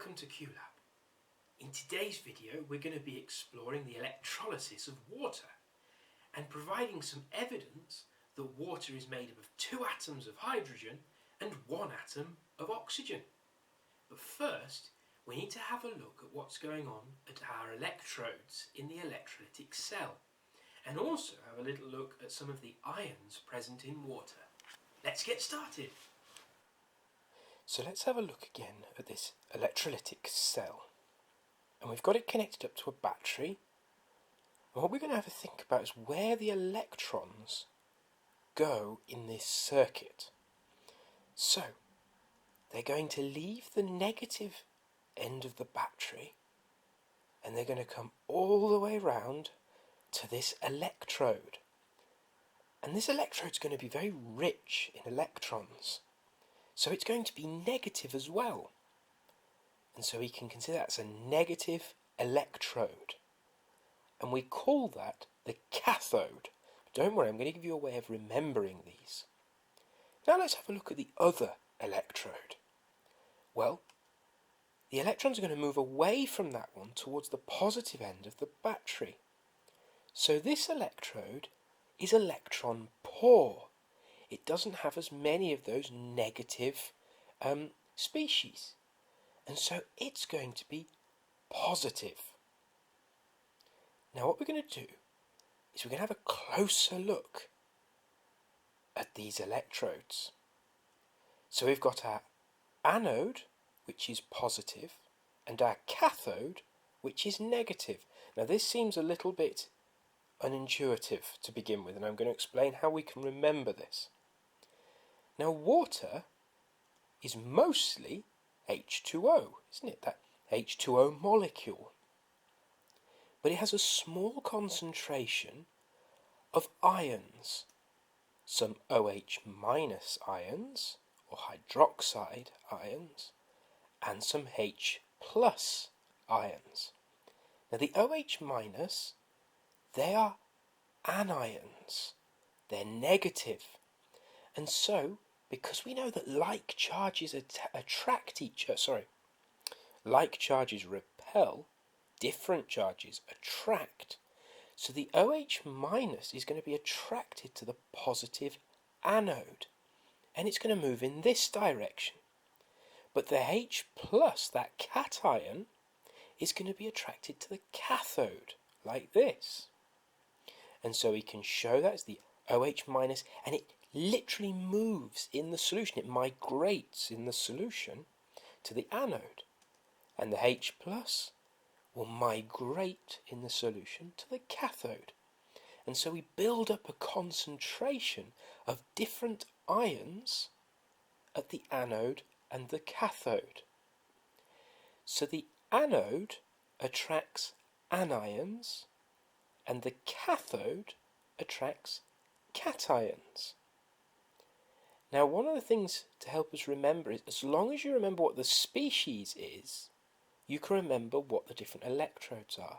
welcome to QLab. In today's video we're going to be exploring the electrolysis of water and providing some evidence that water is made up of 2 atoms of hydrogen and 1 atom of oxygen. But first we need to have a look at what's going on at our electrodes in the electrolytic cell, and also have a little look at some of the ions present in water. Let's get started. So let's have a look again at this electrolytic cell. And we've got it connected up to a battery. And what we're going to have a think about is where the electrons go in this circuit. So they're going to leave the negative end of the battery and they're going to come all the way round to this electrode. And this electrode is going to be very rich in electrons. So it's going to be negative as well. And so we can consider that as a negative electrode. And we call that the cathode. Don't worry, I'm going to give you a way of remembering these. Now let's have a look at the other electrode. Well, the electrons are going to move away from that one towards the positive end of the battery. So this electrode is electron poor. It doesn't have as many of those negative species. And so it's going to be positive. Now what we're going to do is we're going to have a closer look at these electrodes. So we've got our anode, which is positive, and our cathode, which is negative. Now this seems a little bit unintuitive to begin with, and I'm going to explain how we can remember this. Now water is mostly H2O, isn't it? That H2O molecule. But it has a small concentration of ions, some OH minus ions, or hydroxide ions, and some H plus ions. Now the OH minus, they are anions. They're negative. And so, because we know that like charges like charges repel, different charges attract. So the OH minus is going to be attracted to the positive anode, and it's going to move in this direction. But the H plus, that cation, is going to be attracted to the cathode, like this. And so we can show that as the OH minus, and it literally moves in the solution. It migrates in the solution to the anode. And the H plus will migrate in the solution to the cathode. And so we build up a concentration of different ions at the anode and the cathode. So the anode attracts anions and the cathode attracts cations. Now one of the things to help us remember is, as long as you remember what the species is, you can remember what the different electrodes are.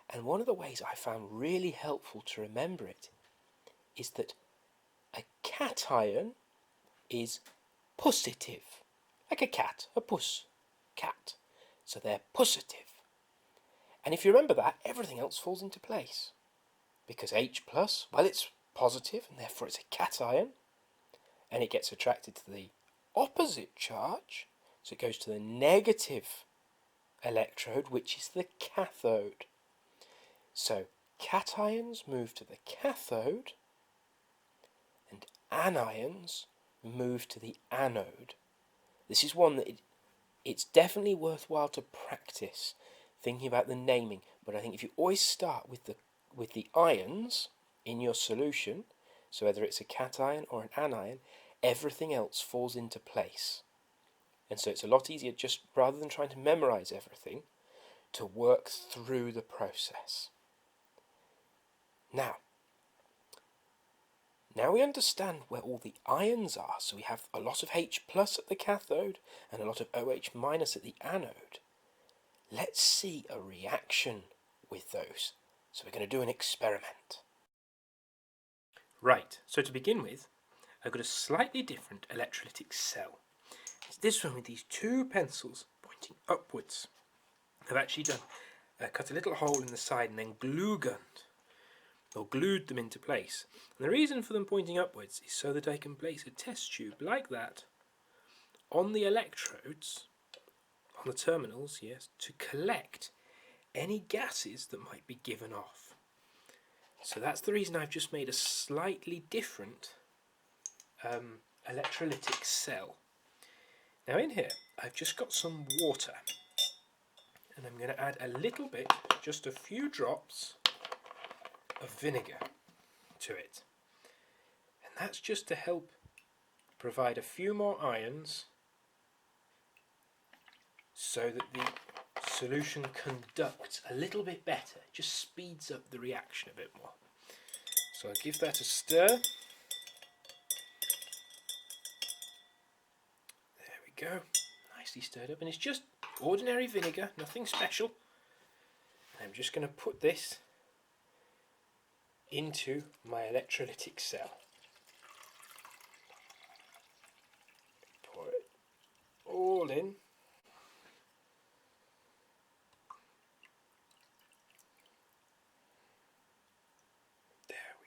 And one of the ways I found really helpful to remember it is that a cation is positive, like a cat, a puss, cat. So they're positive. And if you remember that, everything else falls into place. Because H plus, well, it's positive, and therefore it's a cation. And it gets attracted to the opposite charge, so it goes to the negative electrode, which is the cathode. So cations move to the cathode, and anions move to the anode. This is one that it's definitely worthwhile to practice thinking about the naming, but I think if you always start with the ions in your solution, so whether it's a cation or an anion, everything else falls into place. And so it's a lot easier, just rather than trying to memorize everything, to work through the process. Now we understand where all the ions are, so we have a lot of H plus at the cathode and a lot of OH minus at the anode. Let's see a reaction with those. So we're going to do an experiment. Right, so to begin with, I've got a slightly different electrolytic cell. It's this one with these 2 pencils pointing pointing upwards. I've actually cut a little hole in the side and then glue gunned or glued them into place. And the reason for them pointing upwards is so that I can place a test tube like that on the electrodes, on the terminals, yes, to collect any gases that might be given off. So that's the reason I've just made a slightly different electrolytic cell. Now in here I've just got some water, and I'm going to add a little bit, just a few drops of vinegar to it, and that's just to help provide a few more ions so that the solution conducts a little bit better. It just speeds up the reaction a bit more. So I'll give that a stir. There we go, nicely stirred up, and it's just ordinary vinegar, nothing special. And I'm just going to put this into my electrolytic cell. Pour it all in.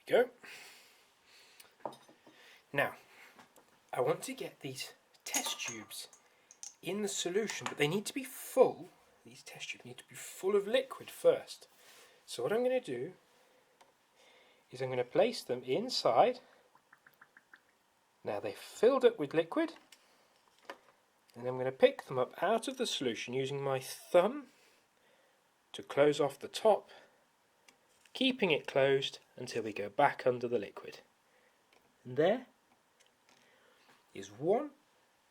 Go. Now, I want to get these test tubes in the solution, but they need to be full. These test tubes need to be full of liquid first. So what I'm going to do is I'm going to place them inside. Now they've filled up with liquid, and I'm going to pick them up out of the solution using my thumb to close off the top, keeping it closed until we go back under the liquid. And there is one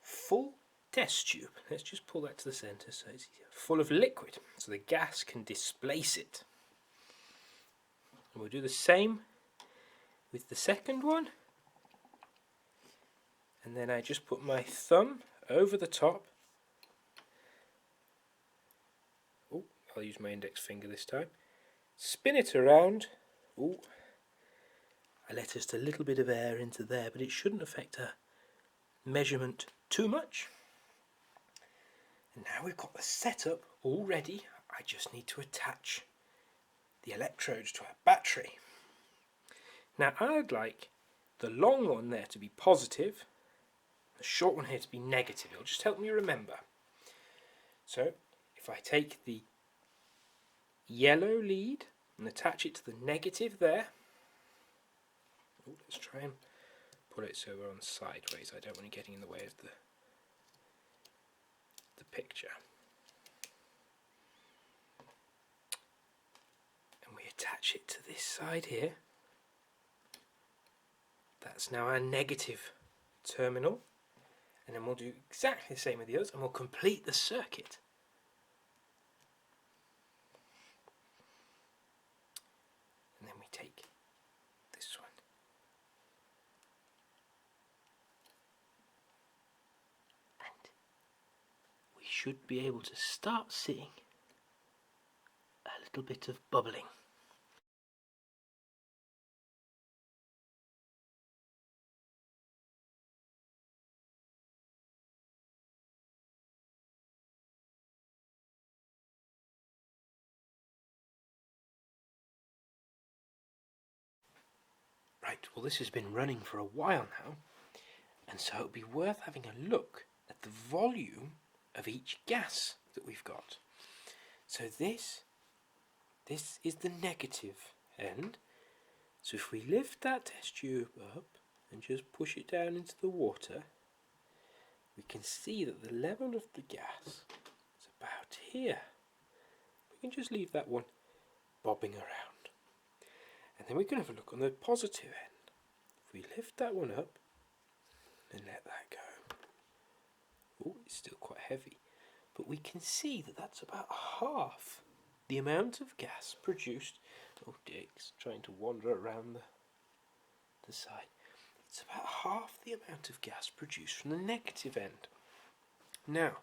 full test tube. Let's just pull that to the centre so it's easier. Full of liquid, so the gas can displace it. And we'll do the same with the second one. And then I just put my thumb over the top. Oh, I'll use my index finger this time. Spin it around. Ooh, I let just a little bit of air into there, but it shouldn't affect our measurement too much. And now we've got the setup all ready. I just need to attach the electrodes to our battery. Now I'd like the long one there to be positive, the short one here to be negative. It'll just help me remember. So if I take the yellow lead and attach it to the negative there. Ooh, let's try and put it so we're on sideways. I don't want it getting in the way of the picture. And we attach it to this side here. That's now our negative terminal. And then we'll do exactly the same with the others, and we'll complete the circuit. And then we take this one. And we should be able to start seeing a little bit of bubbling. Right, well this has been running for a while now, and so it would be worth having a look at the volume of each gas that we've got. So this is the negative end. So if we lift that test tube up and just push it down into the water, we can see that the level of the gas is about here. We can just leave that one bobbing around. And then we can have a look on the positive end. If we lift that one up and let that go, oh, it's still quite heavy, but we can see that that's about half the amount of gas produced. Oh, Dick's trying to wander around the side. It's about half the amount of gas produced from the negative end. Now,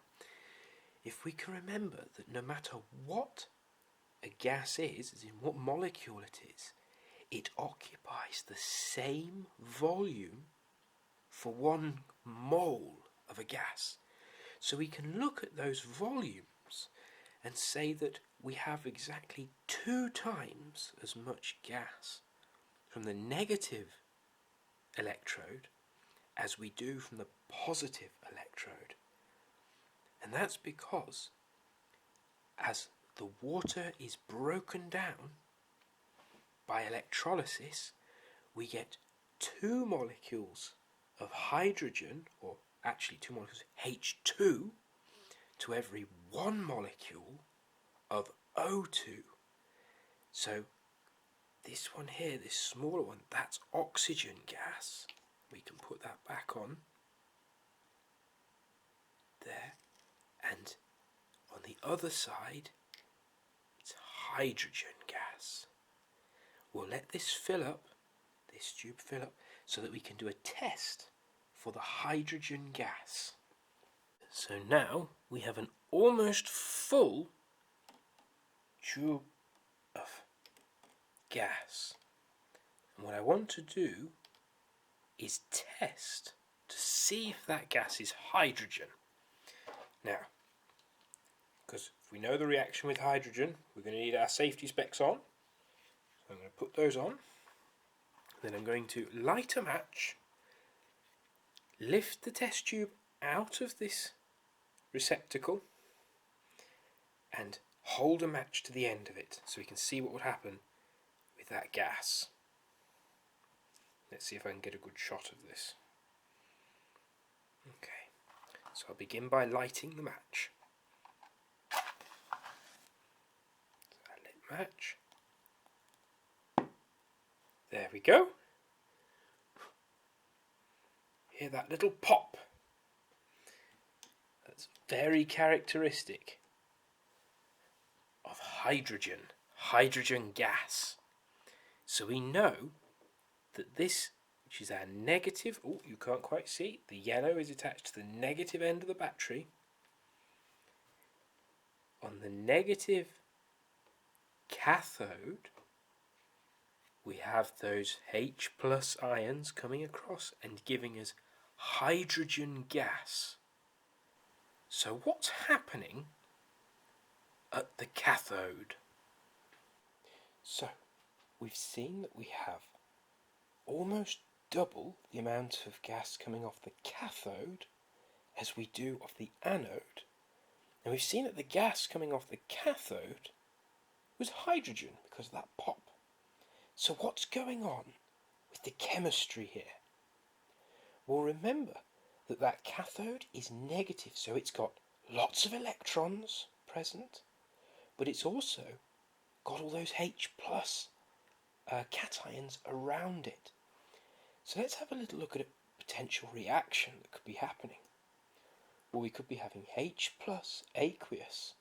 if we can remember that no matter what a gas is, as in what molecule it is, it occupies the same volume for 1 mole of a gas. So we can look at those volumes and say that we have exactly 2 times as much gas from the negative electrode as we do from the positive electrode. And that's because as the water is broken down by electrolysis, we get 2 molecules of hydrogen, or actually 2 molecules of H2, to every 1 molecule of O2. So this one here, this smaller one, that's oxygen gas. We can put that back on there. And on the other side, it's hydrogen gas. We'll let this fill up, this tube fill up, so that we can do a test for the hydrogen gas. So now we have an almost full tube of gas. And what I want to do is test to see if that gas is hydrogen. Now, because if we know the reaction with hydrogen, we're going to need our safety specs on. So I'm going to put those on. Then I'm going to light a match, lift the test tube out of this receptacle, and hold a match to the end of it so we can see what would happen with that gas. Let's see if I can get a good shot of this. Okay, so I'll begin by lighting the match. So I lit match. There we go. Hear that little pop? That's very characteristic of hydrogen gas. So we know that this, which is our negative, oh, you can't quite see, the yellow is attached to the negative end of the battery. On the negative cathode, we have those H plus ions coming across and giving us hydrogen gas. So what's happening at the cathode? So we've seen that we have almost double the amount of gas coming off the cathode as we do off the anode. And we've seen that the gas coming off the cathode was hydrogen because of that pop. So what's going on with the chemistry here? Well, remember that that cathode is negative, so it's got lots of electrons present, but it's also got all those H plus cations around it. So let's have a little look at a potential reaction that could be happening. Well, we could be having H plus aqueous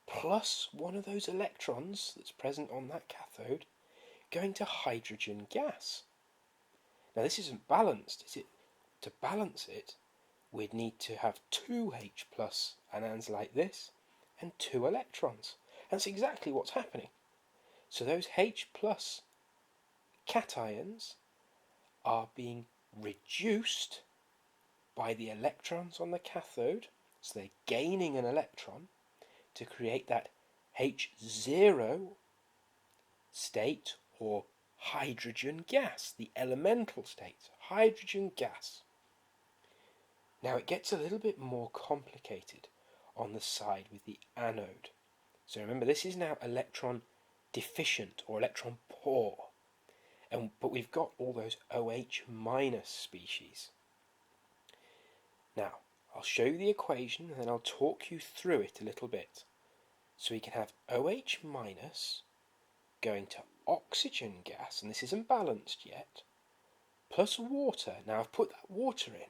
plus one of those electrons that's present on that cathode going to hydrogen gas. Now this isn't balanced, is it? To balance it, we'd need to have 2 H plus anions like this and 2 electrons. And that's exactly what's happening. So those H plus cations are being reduced by the electrons on the cathode, so they're gaining an electron to create that H0 state, or hydrogen gas, the elemental state, hydrogen gas. Now it gets a little bit more complicated on the side with the anode. So remember, this is now electron deficient or electron poor, but we've got all those OH minus species. Now I'll show you the equation and then I'll talk you through it a little bit. So we can have OH minus going to oxygen gas, and this isn't balanced yet, plus water. Now I've put that water in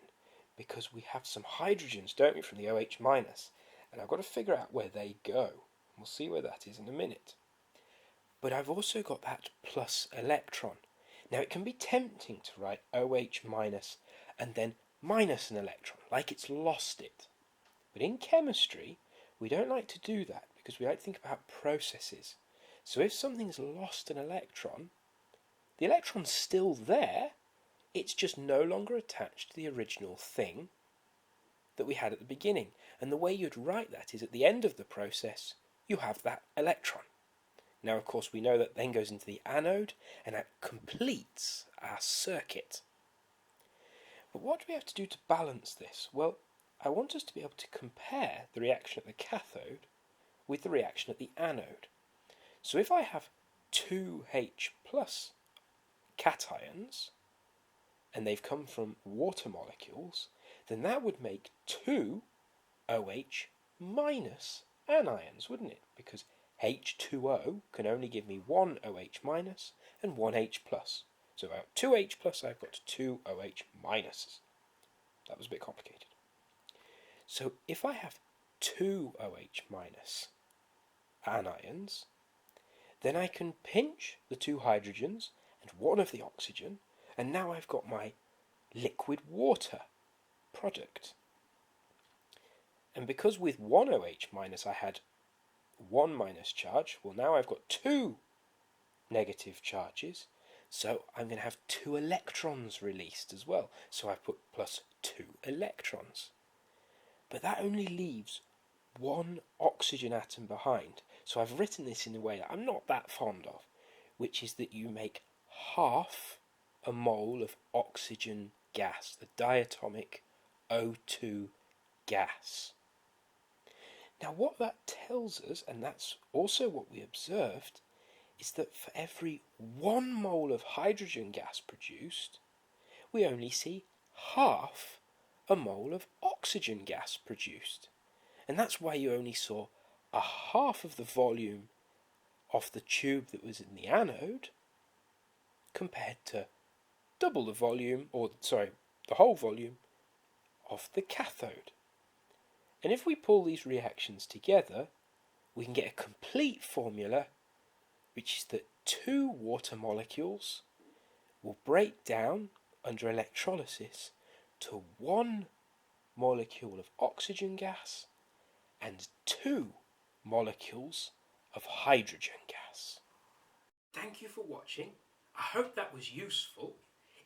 because we have some hydrogens, don't we, from the OH minus, and I've got to figure out where they go. We'll see where that is in a minute. But I've also got that plus electron. Now it can be tempting to write OH minus and then minus an electron, like it's lost it. But in chemistry, we don't like to do that because we like to think about processes. So if something's lost an electron, the electron's still there, it's just no longer attached to the original thing, that we had at the beginning. And the way you'd write that is at the end of the process, you have that electron. Now, of course, we know that then goes into the anode, and that completes our circuit. But what do we have to do to balance this? Well, I want us to be able to compare the reaction at the cathode with the reaction at the anode. So if I have 2H plus cations, and they've come from water molecules, then that would make 2 OH minus anions, wouldn't it? Because H2O can only give me 1 OH minus and 1 H plus. So out 2H plus, I've got 2 OH minuses. That was a bit complicated. So if I have 2 OH minus anions, then I can pinch the 2 hydrogens and 1 of the oxygen, and now I've got my liquid water product. And because with 1 OH minus I had 1 minus charge, well, now I've got 2 negative charges, so I'm going to have 2 electrons released as well. So I put plus 2 electrons. But that only leaves 1 oxygen atom behind. So I've written this in a way that I'm not that fond of, which is that you make half a mole of oxygen gas, the diatomic O2 gas. Now what that tells us, and that's also what we observed, is that for every 1 mole of hydrogen gas produced, we only see half a mole of oxygen gas produced. And that's why you only saw a half of the volume of the tube that was in the anode compared to double the volume, the whole volume of the cathode. And if we pull these reactions together, we can get a complete formula, which is that 2 water molecules will break down under electrolysis to 1 molecule of oxygen gas and 2 molecules of hydrogen gas. Thank you for watching. I hope that was useful.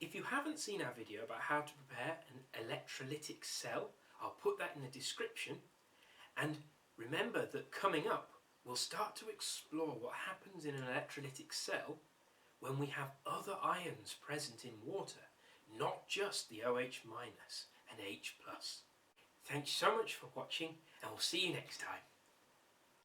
If you haven't seen our video about how to prepare an electrolytic cell, I'll put that in the description. And remember that coming up, we'll start to explore what happens in an electrolytic cell when we have other ions present in water, not just the OH minus and H plus. Thanks so much for watching, and we'll see you next time.